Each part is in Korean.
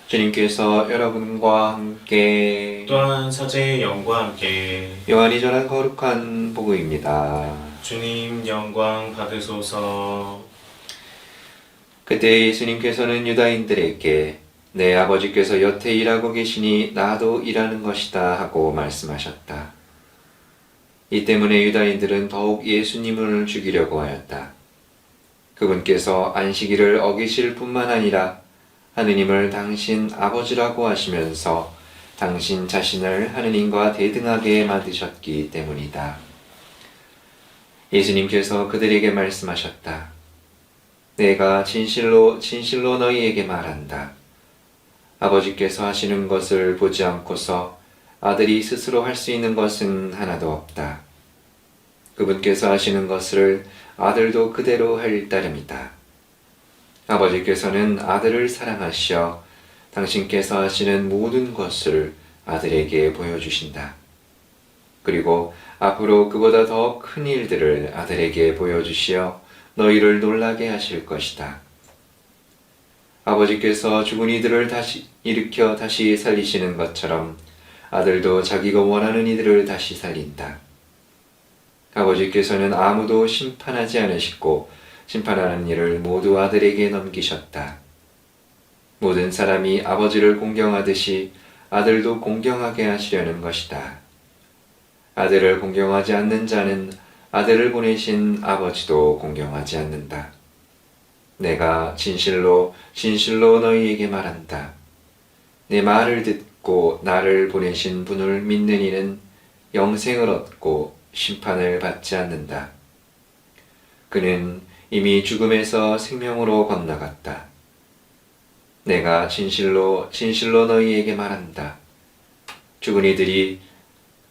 주님께서 여러분과 함께 또한 사제의 영과 함께 요한이 전한 거룩한 복음입니다. 주님 영광 받으소서. 그때 예수님께서는 유다인들에게 내 아버지께서 여태 일하고 계시니 나도 일하는 것이다 하고 말씀하셨다. 이 때문에 유다인들은 더욱 예수님을 죽이려고 하였다. 그분께서 안식일을 어기실 뿐만 아니라 하느님을 당신 아버지라고 하시면서 당신 자신을 하느님과 대등하게 만드셨기 때문이다. 예수님께서 그들에게 말씀하셨다. 내가 진실로 너희에게 말한다. 아버지께서 하시는 것을 보지 않고서 아들이 스스로 할 수 있는 것은 하나도 없다. 그분께서 하시는 것을 아들도 그대로 할 따름이다. 아버지께서는 아들을 사랑하시어 당신께서 하시는 모든 것을 아들에게 보여주신다. 그리고 앞으로 그보다 더 큰 일들을 아들에게 보여주시어 너희를 놀라게 하실 것이다. 아버지께서 죽은 이들을 일으켜 다시 살리시는 것처럼 아들도 자기가 원하는 이들을 다시 살린다. 아버지께서는 아무도 심판하지 않으시고 심판하는 일을 모두 아들에게 넘기셨다. 모든 사람이 아버지를 공경하듯이 아들도 공경하게 하시려는 것이다. 아들을 공경하지 않는 자는 아들을 보내신 아버지도 공경하지 않는다. 내가 진실로 너희에게 말한다. 내 말을 듣고 나를 보내신 분을 믿는 이는 영생을 얻고 심판을 받지 않는다. 그는 이미 죽음에서 생명으로 건너갔다. 내가 진실로 너희에게 말한다. 죽은 이들이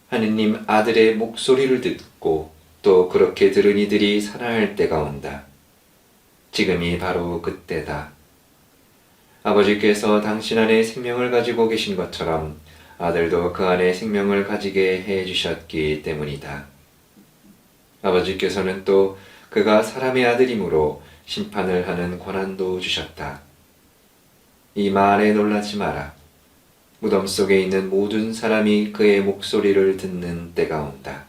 하느님 아들의 목소리를 듣고 또 그렇게 들은 이들이 살아날 때가 온다. 지금이 바로 그때다. 아버지께서 당신 안에 생명을 가지고 계신 것처럼 아들도 그 안에 생명을 가지게 해 주셨기 때문이다. 아버지께서는 또 그가 사람의 아들이므로 심판을 하는 권한도 주셨다. 이 말에 놀라지 마라. 무덤 속에 있는 모든 사람이 그의 목소리를 듣는 때가 온다.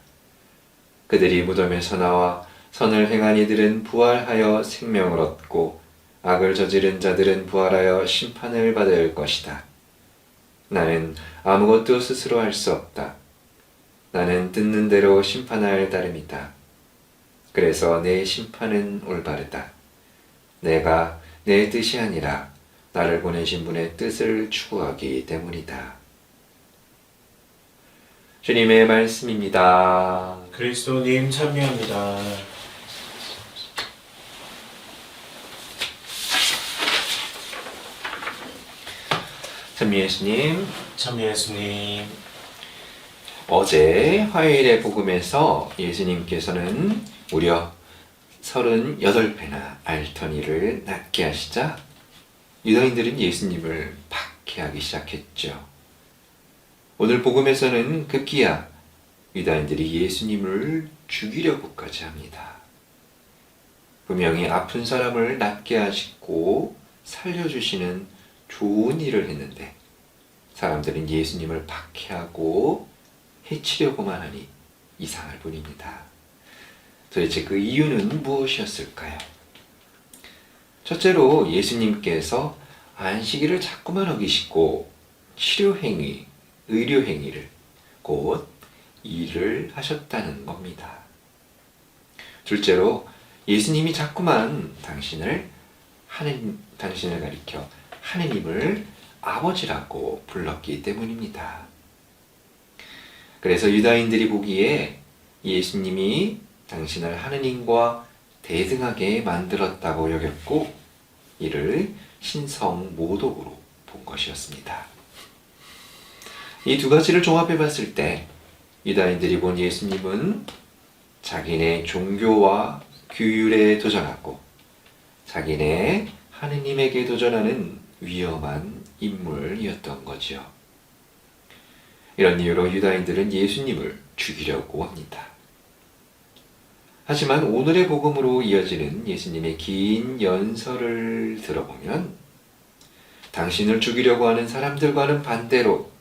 그들이 무덤에서 나와 선을 행한 이들은 부활하여 생명을 얻고 악을 저지른 자들은 부활하여 심판을 받을 것이다. 나는 아무것도 스스로 할 수 없다. 나는 듣는 대로 심판할 따름이다. 그래서 내 심판은 올바르다. 내가 내 뜻이 아니라 나를 보내신 분의 뜻을 추구하기 때문이다. 주님의 말씀입니다. 그리스도님 참여합니다. 찬미 예수님, 참 예수님. 어제 화요일의 복음에서 예수님께서는 무려 38배나 알터니를 낫게 하시자 유다인들은 예수님을 박해하기 시작했죠. 오늘 복음에서는 급기야 유다인들이 예수님을 죽이려고까지 합니다. 분명히 아픈 사람을 낫게 하시고 살려주시는 좋은 일을 했는데 사람들은 예수님을 박해하고 해치려고만 하니 이상할 뿐입니다. 도대체 그 이유는 무엇이었을까요? 첫째로 예수님께서 안식일을 자꾸만 어기시고 치료행위, 의료행위를 곧 일을 하셨다는 겁니다. 둘째로 예수님이 자꾸만 당신을 가리켜 하느님을 아버지라고 불렀기 때문입니다. 그래서 유다인들이 보기에 예수님이 당신을 하느님과 대등하게 만들었다고 여겼고 이를 신성모독으로 본 것이었습니다. 이 두 가지를 종합해 봤을 때 유다인들이 본 예수님은 자기네 종교와 규율에 도전하고 자기네 하느님에게 도전하는 위험한 인물이었던 거죠. 이런 이유로 유다인들은 예수님을 죽이려고 합니다. 하지만 오늘의 복음으로 이어지는 예수님의 긴 연설을 들어보면 당신을 죽이려고 하는 사람들과는 반대로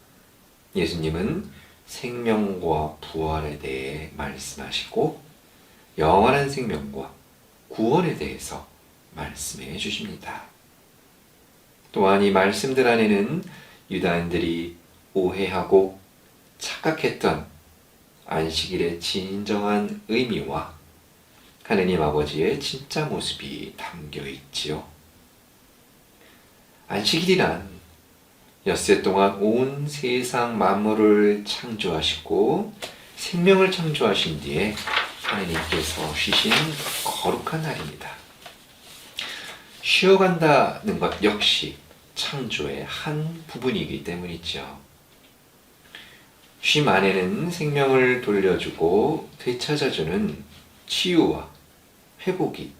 예수님은 생명과 부활에 대해 말씀하시고 영원한 생명과 구원에 대해서 말씀해 주십니다. 또한 이 말씀들 안에는 유다인들이 오해하고 착각했던 안식일의 진정한 의미와 하느님 아버지의 진짜 모습이 담겨 있지요. 안식일이란 엿새 동안 온 세상 만물을 창조하시고 생명을 창조하신 뒤에 하나님께서 쉬신 거룩한 날입니다. 쉬어간다는 것 역시 창조의 한 부분이기 때문이죠. 쉼 안에는 생명을 돌려주고 되찾아주는 치유와 회복이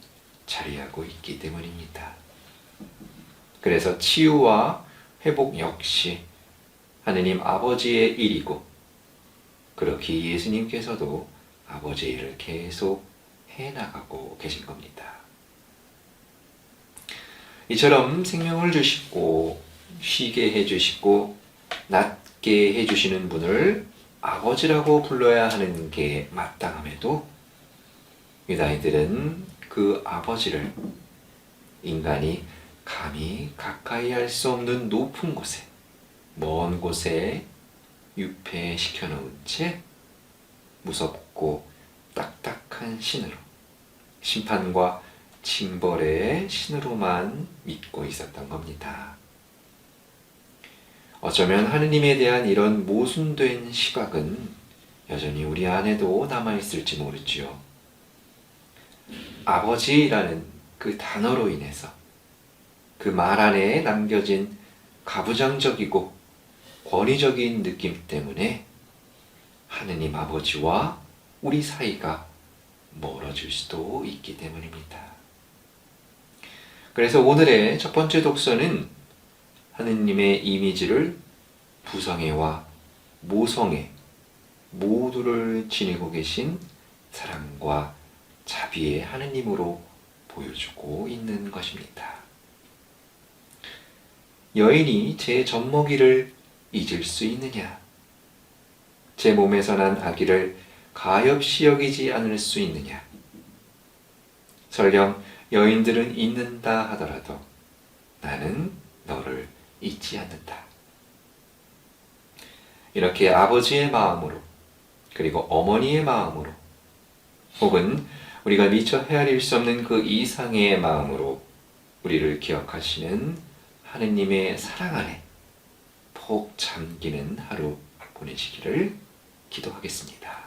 자리하고 있기 때문입니다. 그래서 치유와 회복 역시 하느님 아버지의 일이고 그렇게 예수님께서도 아버지의 일을 계속 해나가고 계신 겁니다. 이처럼 생명을 주시고 쉬게 해주시고 낫게 해주시는 분을 아버지라고 불러야 하는 게 마땅함에도 유다인들은 그 아버지를 인간이 감히 가까이 할 수 없는 높은 곳에 먼 곳에 유폐시켜 놓은 채 무섭고 딱딱한 신으로 심판과 징벌의 신으로만 믿고 있었던 겁니다. 어쩌면 하느님에 대한 이런 모순된 시각은 여전히 우리 안에도 남아있을지 모르지요. 아버지라는 그 단어로 인해서 그 말 안에 남겨진 가부장적이고 권위적인 느낌 때문에 하느님 아버지와 우리 사이가 멀어질 수도 있기 때문입니다. 그래서 오늘의 첫 번째 독서는 하느님의 이미지를 부성애와 모성애 모두를 지니고 계신 사랑과 자비의 하느님으로 보여주고 있는 것입니다. 여인이 제 젖먹이를 잊을 수 있느냐? 제 몸에서 난 아기를 가엾이 여기지 않을 수 있느냐? 설령 여인들은 잊는다 하더라도 나는 너를 잊지 않는다. 이렇게 아버지의 마음으로 그리고 어머니의 마음으로 혹은 우리가 미처 헤아릴 수 없는 그 이상의 마음으로 우리를 기억하시는 하느님의 사랑 안에 푹 잠기는 하루 보내시기를 기도하겠습니다.